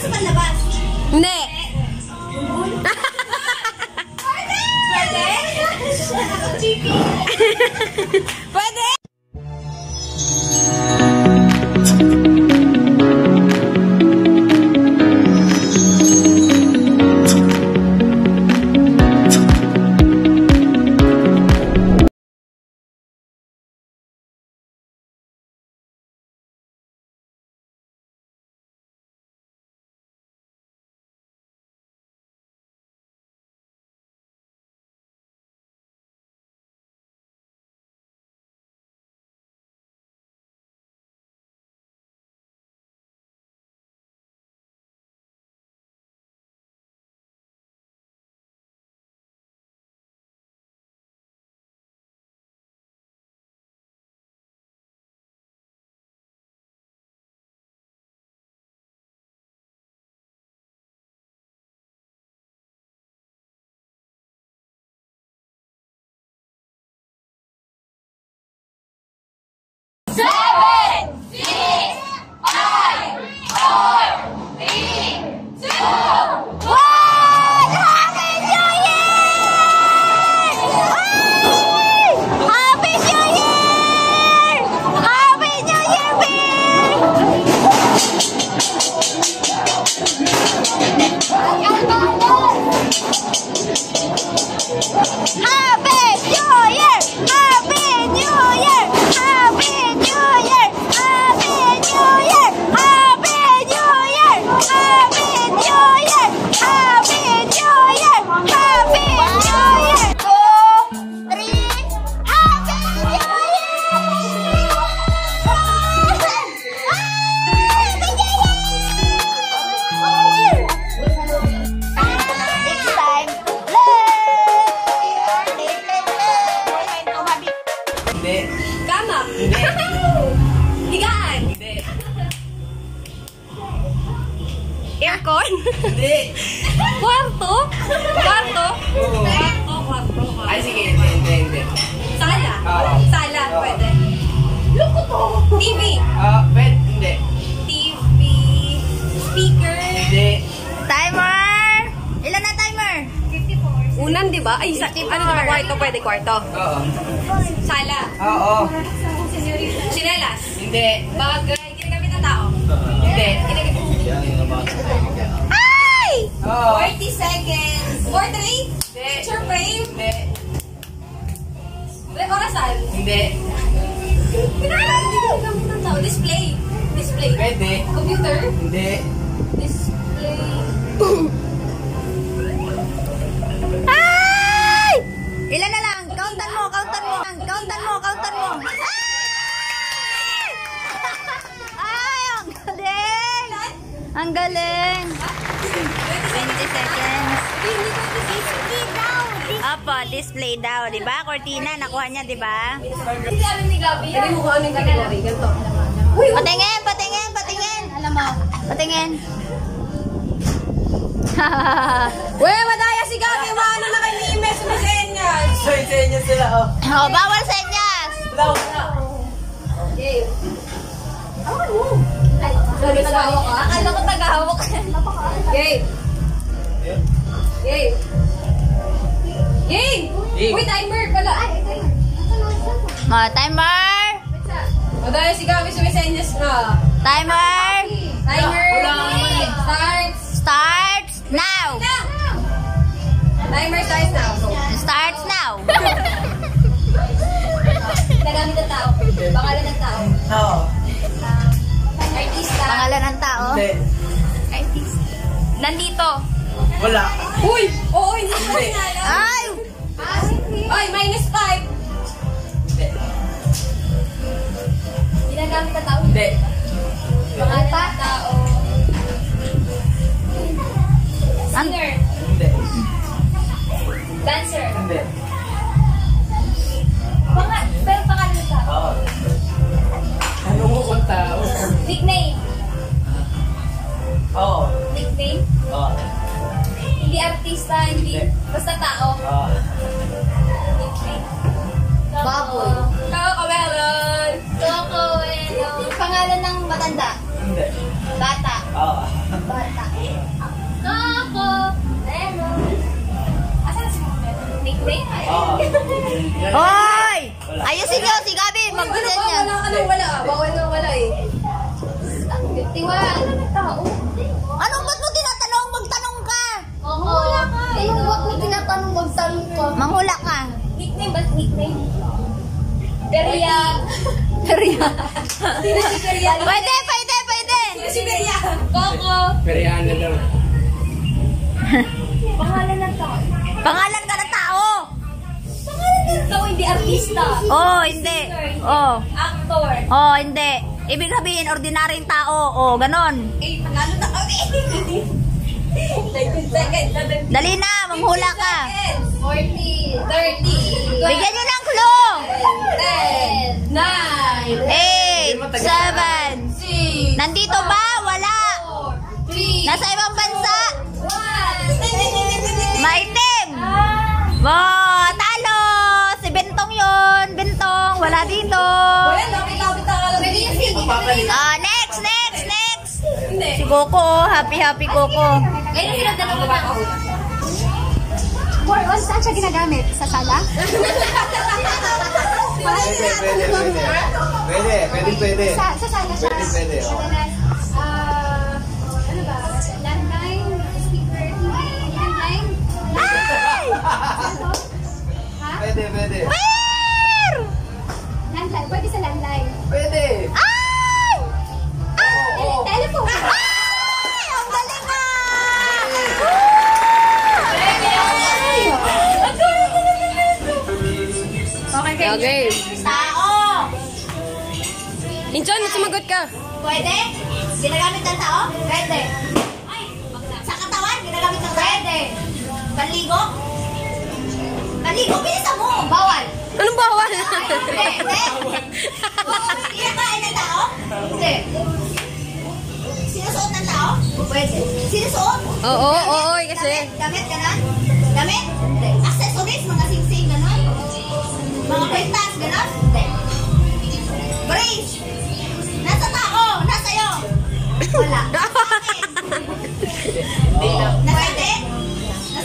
sa panlabas? Hindi. Pwede! Pwede! Aircon? Hindi. Kwarto? Kwarto? Kwarto. Ay, sige. Hindi. Sala? Sala, pwede. Loko to. TV? Pwede. Hindi. TV. Speaker? Hindi. Timer! Ilan na timer? 54. Unan, di ba? Ay, ano diba? Kwarto, pwede kwarto. Oo. Sala? Oo. Sinelas? Hindi. Bagay, ginagamit ng tao? Hindi. Ay! Oo. 40 seconds. Portrait? Picture frame? Hindi. Orasan? Hindi. Ginagamit ng tao. Display? Display? Pwede. Computer? Hindi. Display? Ay! Ilan na lang? Countan mo. Ay! Ang galing! 20 seconds. Display daw. Opo, display daw. Diba? Cortina, nakuha niya, diba? Hindi alam ni Gabi. Hindi mo kung ano yung category. Ganito. Patingin! Alam mo. Patingin. Uy, madaya si Gabi. Maano na kay Mime. Sumisenyas. Sumisenyas sila, oh. Oh, bawal senyas. Wala. Okay. Tagahawak ka? Akala ko tagahawak ka. Game. Uy, timer pala. Timer. Madaya si Gabi. Sumisenyas na. Timer. Starts now. Timer starts now. Starts now. Nagamit ng tao. Pangalan ng tao. Oo. Artista. Pangalan ng tao. Hindi. Artista. Nandito. Wala. Uy! Oo, hindi ko Hindi. sinala. Ay! Ay, minus 5. Hindi. Ginagamit ng tao. Hindi. Pangalan ng tao. Singer. Hindi. Dancer. Hindi. Pero pangalan ng tao. Oo. Ano mo kung tao? Nickname. Oo. Nickname. Oo. Hindi artista, hindi. Basta tao. Oo. Nickname. Baboy. Coco Melon. Coco Melon. Pangalan ng matanda. Hindi. Bata. Oo. Bata. magbilan Wala yan. ka nang wala. Bawal na wala eh. Tiwala ka ng tao. Anong ba't mo tinatanong? Magtanong ka. Wala ka. Ba't mo tinatanong magtanong ka? Manghula ka. Nickname ba? Nickname? Peria. Peria. Sino si Peria? Pwede, pwede, pwede. Sino si Peria? Coco. Perihan na daw. Pangalan ng tao. Pangalan ka ng tao. Pangalan ng tao, hindi artista. Oh, hindi. Oh. Actor. Oh, hindi. Ibig sabihin, ordinaryong tao. Oh, ganon. Eh, panalo na kami. 19 seconds. Dali na, manghula ka. 40, 30, Bigyan nyo ng clue. 10, 9, 8, 7. 6, Nandito ba? Wala. 3, Nasa ibang bansa. 1. Maitim. Wow, talo. Si Bentong yon. Bentong, wala dito. Wala, nakita ka lang. Pwede yung sige. Next, next, next. Hindi. Si Coco, happy, happy Coco. Ngayon sila dalawa ba? Saan siya ginagamit? Sa sala? Pwede. Sa sala siya. Pwede, oh. Madalas, ano ba? Landline? Speaker? Landline? Pwede. Where? Landline. Pwede sa landline. Pwede. Ay! Telephone. Ay! Ang galing nga! Okay. Tao! Inchon, sumagot ka. Pwede? Ginagamit ng tao? Pwede. Sa katawan? Ginagamit ng pwede. Panligo? Panligo, bilisan mo! Bawal! Anong bawal? Hindi! Kinakain ng tao? Hindi. Sinusuot ng tao? Pwede. Sinusuot? Oo, kasi. Gamit, ganon? Gamit? Hindi. Accessories, mga sing-sing, ganon? Mga kwintas, ganon? Hindi. Brace! Nasa tao! Nasa iyo! Wala. Pwede?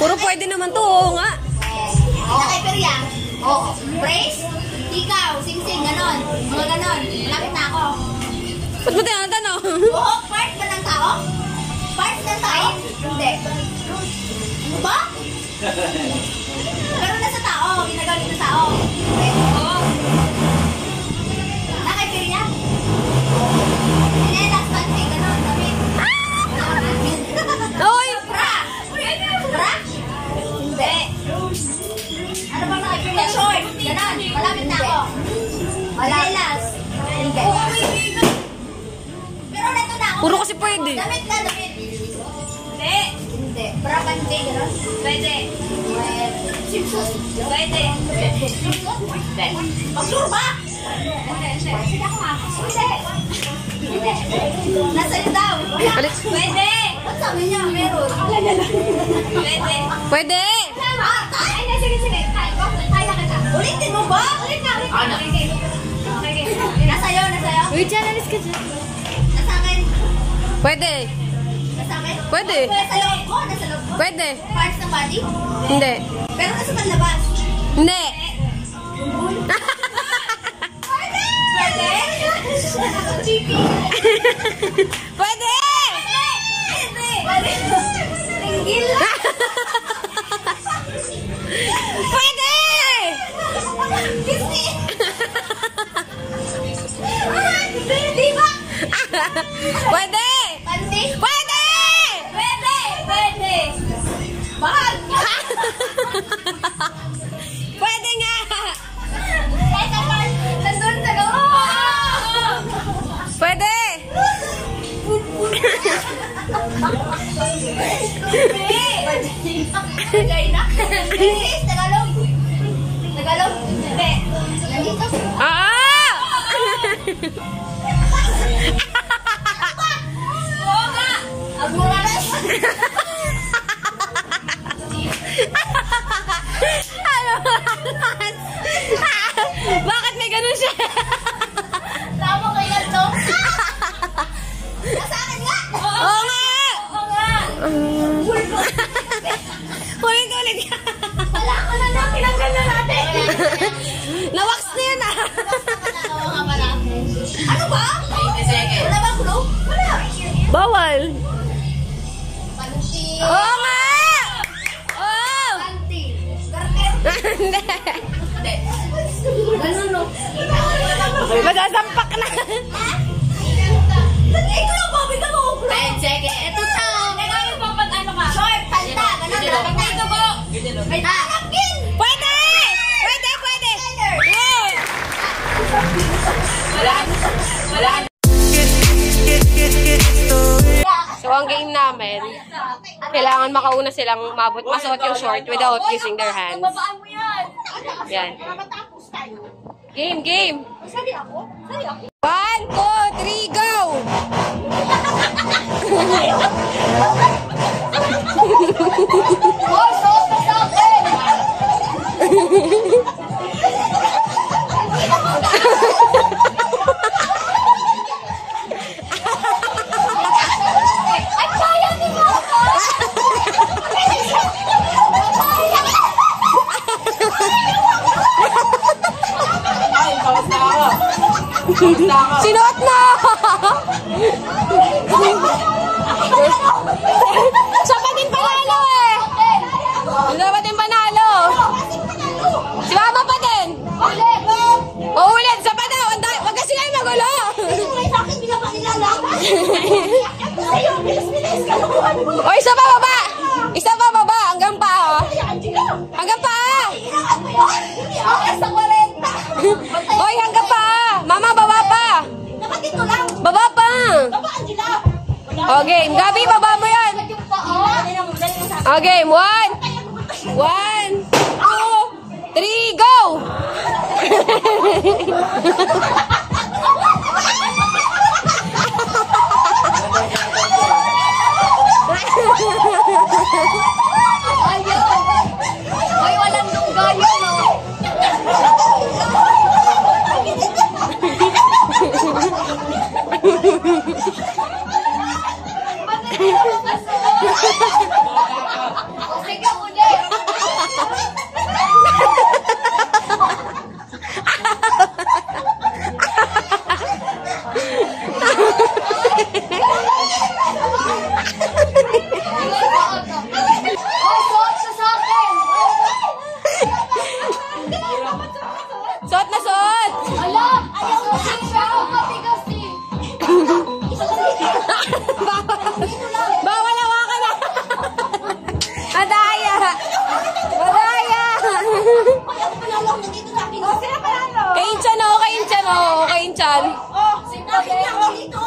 Puro pwede naman to, oo nga. Nakaiperya? Oo. Brace? Ikaw, sing-sing, ganon. Mga ganon. Malapit na ako. Ba't mo tinatanong? Buhok, part ba ng tao? Part ng tao? Hindi. Ano ba? Pero nasa tao, ginagamit ng tao. Hindi. Oo. Nakaiperya? Sinelas, panty, ganon. Damit. Oy! Bra! Bra? Hindi. Ano bang nakaiperya? Short, ganon. Malapit na ako. Sinelas. Hindi. Pero neto na ako. Puro kasi pwede. Damit na, damit. Hindi. Hindi. Bra, panty, ganon. Pwede. Swimsuit. Pwede. Pwede. Pag-sure ba? Sige ako nga. Hindi. Hindi. Nasa iyo daw. Alis. Pwede. Ba't sabi niya? Meron. Pwede. Pwede! Ay, sige, sige. Kaya kita. Ulitin mo ba? Ulit na, ulit na. Okay. Nasa iyo, nasa iyo. Uy, dyan, alis ka dyan. Nasa akin. Pwede. Nasa akin. Pwede. Nasa loob ko, nasa loob ko. Pwede. Parts ng body? Hindi. Pero nasa panlabas. Hindi. Pwede! Pwede? Chipi. Pwede! Pwede! Tinggil. Pwede! Disney. Di ba? Pwede! Panty? Pwede! Pwede! Pwede! Bahag! Pwede nga! Ito pa! Nandun sa loob! Pwede! Pwede na? English? Tagalog? Tagalog? Hindi. Nandito sa... Ah! Oo nga! Aguranas! Ano? Bakit may ganun siya? Tama kaya to? Nasa akin nga! Oo nga! Oo nga! Ulit-ulit ka. Wala ko na lang! Pinanggal na natin! Nawax na yun ah! Tapos naman ako. Ano ba? 80 seconds. Wala bang clue? Wala. Bawal. Panty. Oo nga! Oo! Panty. Garter. Hindi. Hindi. Ganun, no? Masasampak na. Ito lang, Bobby, ka mo. 10 seconds. Ito to. Teka, yung papat ano ka? Short, panta. Ganun lang. Ito po. May napkin. Pwede! Pwede, pwede! Yun! Wala. So, ang game namin, kailangan makauna silang masuot yung short without using their hands. Babaan mo yan. Yan. Matapos tayo. Game, game! Sali ako? 1, 2, 3, go! Oh, so sa akin. Ay, kaya ni Mama! Sinuot na! Siya pa din panalo eh! Siya pa din panalo! Si Mama pa din! O ulit! Siya pa daw! Huwag kasi kayo magulo! O isa pa baba! Isa pa baba! Hanggang pa oh! Hanggang pa! Oy, hanggang pa! Mama, baba pa! Baba pa! O game! Gabi, baba mo yan! O game! 1, 2, 3, go! Ay, walang lunggayo, no? Sige, ulit. Ay, suot siya sa akin. Suot na suot! Ala, ayaw mo siya. Matigas eh. Bawal hawakan na! Madaya! Madaya! Kainchan o, kainchan o, kainchan. Oh, sinabi niya ako dito.